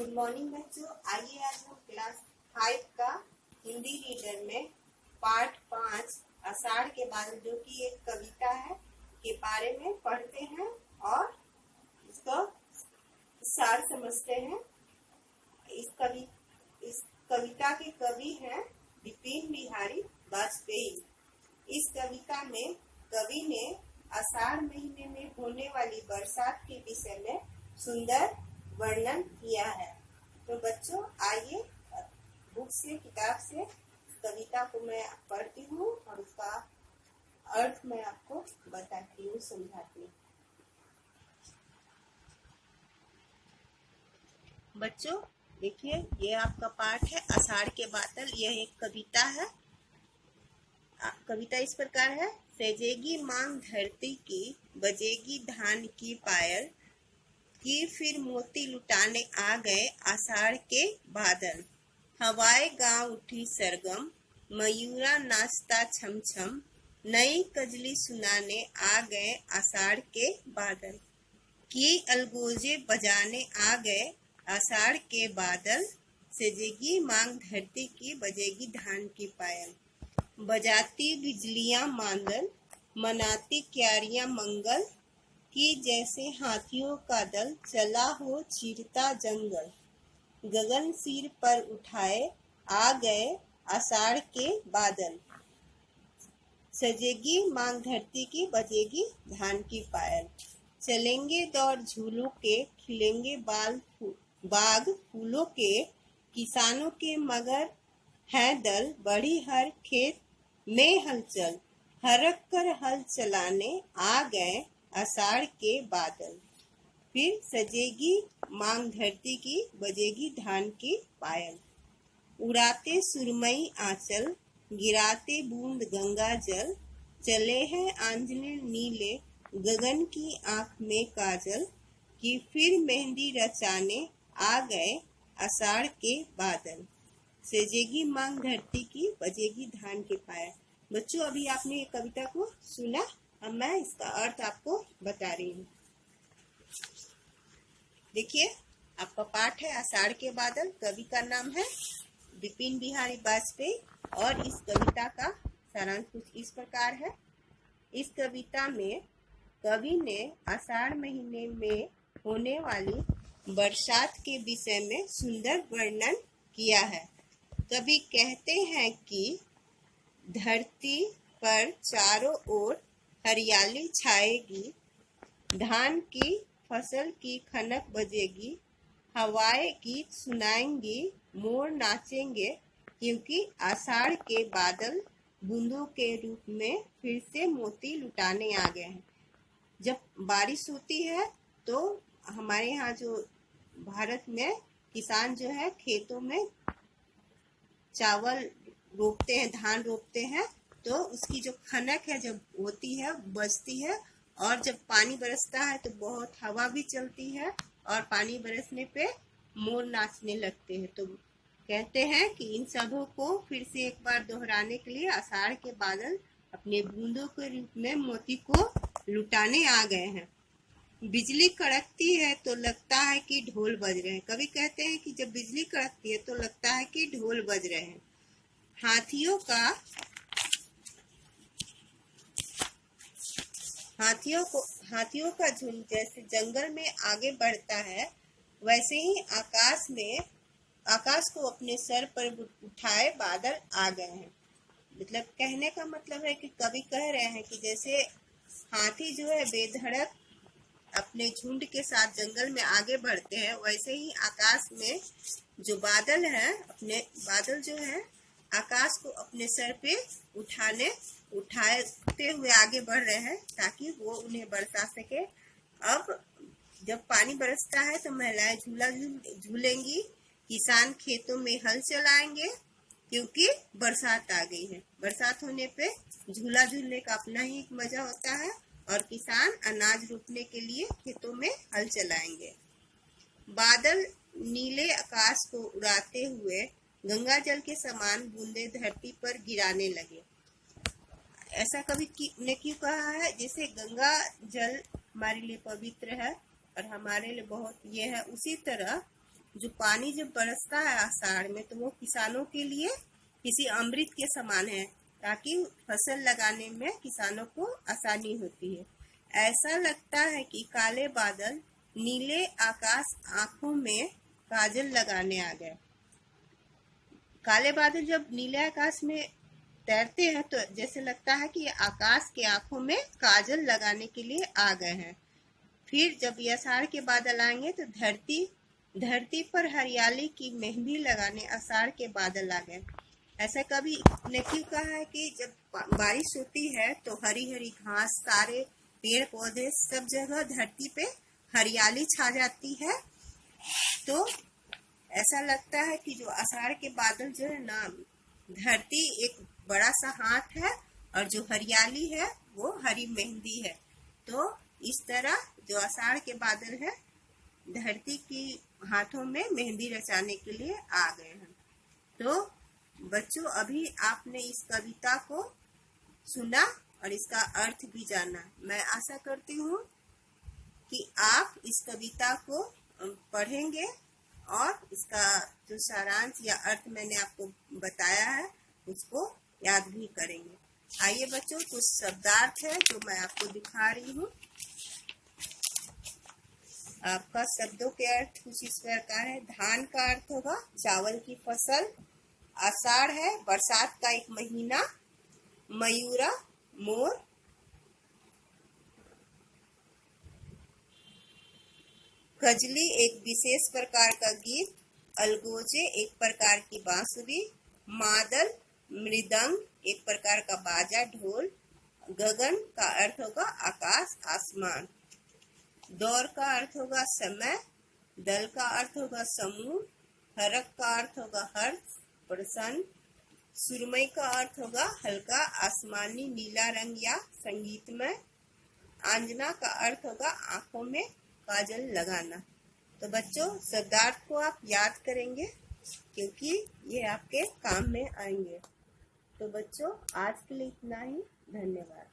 Good morning बच्चों। आइए आज हम क्लास 5 का हिंदी रीडर में पार्ट 5 आषाढ़ के बादल, जो कि एक कविता है, के बारे में पढ़ते हैं और इसका सार समझते हैं। इस कविता के कवि हैं विपिन बिहारी वाजपेयी। इस कविता में कवि ने आषाढ़ महीने में होने वाली बरसात के विषय में सुंदर वर्णन किया है। तो बच्चों आइए बुक से, किताब से कविता को मैं पढ़ती हूँ और उसका अर्थ मैं आपको बताती हूँ, समझाती हूँ। बच्चों देखिए, ये आपका पाठ है आषाढ़ के बादल। यह एक कविता है। कविता इस प्रकार है। सजेगी मांग धरती की, बजेगी धान की पायल कि फिर मोती लुटाने आ गए आषाढ़ के बादल। हवाएं गाँव उठी सरगम, मयूरा नाचता छम छम, नई कजली सुनाने आ गए आषाढ़ के बादल। की अलगोजे बजाने आ गए आषाढ़ के बादल। सजेगी मांग धरती की, बजेगी धान की पायल। बजाती बिजलियां मांदल, मनाती क्यारियां मंगल, कि जैसे हाथियों का दल चला हो चीरता जंगल। गगन सिर पर उठाए आ गए आषाढ़ के बादल। सजेगी मांग धरती की, बजेगी धान की पायल। चलेंगे दौड़ झूलों के, खिलेंगे बाग फूलों के, किसानों के मगर है दल, बढ़ी हर खेत में हलचल। हरक कर हल चलाने आ गए आषाढ़ के बादल। फिर सजेगी मांग धरती की, बजेगी धान की पायल। उड़ाते सुरमई आंचल, गिराते बूंद गंगा जल, चले हैं आंजले नीले, गगन की आंख में काजल, कि फिर मेहंदी रचाने आ गए आषाढ़ के बादल। सजेगी मांग धरती की, बजेगी धान की पायल। बच्चों अभी आपने ये कविता को सुना, अब मैं इसका अर्थ आपको बता रही हूँ। देखिए, आपका पाठ है आषाढ़ के बादल। कवि का नाम है विपिन बिहारी वाजपेयी और इस कविता का सारांश कुछ इस प्रकार है। इस कविता में कवि ने आषाढ़ महीने में होने वाली बरसात के विषय में सुंदर वर्णन किया है। कवि कहते हैं कि धरती पर चारों ओर हरियाली छाएगी, धान की फसल की खनक बजेगी, हवाएं गीत सुनाएंगी, मोर नाचेंगे, क्योंकि आषाढ़ के बादल बूंदों के रूप में फिर से मोती लुटाने आ गए हैं। जब बारिश होती है तो हमारे यहाँ जो भारत में किसान जो है खेतों में चावल रोपते हैं, धान रोपते हैं, तो उसकी जो खनक है जब होती है बजती है, और जब पानी बरसता है तो बहुत हवा भी चलती है और पानी बरसने पे मोर नाचने लगते हैं। तो कहते हैं कि इन सबों को फिर से एक बार दोहराने के लिए आषाढ़ के बादल अपने बूंदों के रूप में मोती को लुटाने आ गए हैं। बिजली कड़कती है तो लगता है कि ढोल बज रहे हैं। कवि कहते हैं कि जब बिजली कड़कती है तो लगता है कि ढोल बज रहे हैं। हाथियों का झुंड जैसे जंगल में आगे बढ़ता है, वैसे ही आकाश को अपने सर पर उठाए बादल आ गए हैं। मतलब कहने का मतलब है कि कवि कह रहे हैं कि जैसे हाथी जो है बेधड़क अपने झुंड के साथ जंगल में आगे बढ़ते हैं, वैसे ही आकाश में जो बादल जो है आकाश को अपने सर पे उठाते हुए आगे बढ़ रहे हैं ताकि वो उन्हें बरसा सके। अब जब पानी बरसता है तो महिलाएं झूला झूलेंगी, किसान खेतों में हल चलाएंगे, क्योंकि बरसात आ गई है। बरसात होने पे झूला झूलने का अपना ही एक मजा होता है और किसान अनाज रोपने के लिए खेतों में हल चलाएंगे। बादल नीले आकाश को उड़ाते हुए गंगा जल के समान बूंदे धरती पर गिराने लगे। ऐसा कवि ने क्यों कहा है? जैसे गंगा जल हमारे लिए पवित्र है और हमारे लिए बहुत ये है, उसी तरह जो पानी जब बरसता है आषाढ़ में तो वो किसानों के लिए किसी अमृत के समान है, ताकि फसल लगाने में किसानों को आसानी होती है। ऐसा लगता है कि काले बादल नीले आकाश आंखों में काजल लगाने आ गए। काले बादल जब नीले आकाश में तैरते हैं तो जैसे लगता है कि आकाश के आंखों में काजल लगाने के लिए आ गए हैं। फिर जब ये आषाढ़ के बादल आएंगे तो धरती पर हरियाली की मेहंदी लगाने आषाढ़ के बादल आ गए। ऐसा कभी ने क्यों कहा है कि जब बारिश होती है तो हरी हरी घास, सारे पेड़ पौधे, सब जगह धरती पे हरियाली छा जाती है। तो ऐसा लगता है कि जो आषाढ़ के बादल जो है ना, धरती एक बड़ा सा हाथ है और जो हरियाली है वो हरी मेहंदी है। तो इस तरह जो आषाढ़ के बादल है धरती की हाथों में मेहंदी रचाने के लिए आ गए हैं। तो बच्चों, अभी आपने इस कविता को सुना और इसका अर्थ भी जाना। मैं आशा करती हूँ कि आप इस कविता को पढ़ेंगे और इसका जो सारांश या अर्थ मैंने आपको बताया है उसको याद भी करेंगे। आइए बच्चों, कुछ शब्दार्थ है जो मैं आपको दिखा रही हूँ। आपका शब्दों के अर्थ कुछ इस प्रकार है। धान का अर्थ होगा चावल की फसल। आषाढ़ है बरसात का एक महीना। मयूरा मोर। कजली एक विशेष प्रकार का गीत। अलगोजे एक प्रकार की बांसुरी। मादल मृदंग एक प्रकार का बाजा ढोल। गगन का अर्थ होगा आकाश आसमान। दौर का अर्थ होगा समय। दल का अर्थ होगा समूह। हरक का अर्थ होगा हर्ष प्रसन्न। सुरमई का अर्थ होगा हल्का आसमानी नीला रंग या संगीतमय। आंजना का अर्थ होगा आंखों में काजल लगाना। तो बच्चों, शब्दार्थ को आप याद करेंगे क्योंकि ये आपके काम में आएंगे। तो बच्चों, आज के लिए इतना ही। धन्यवाद।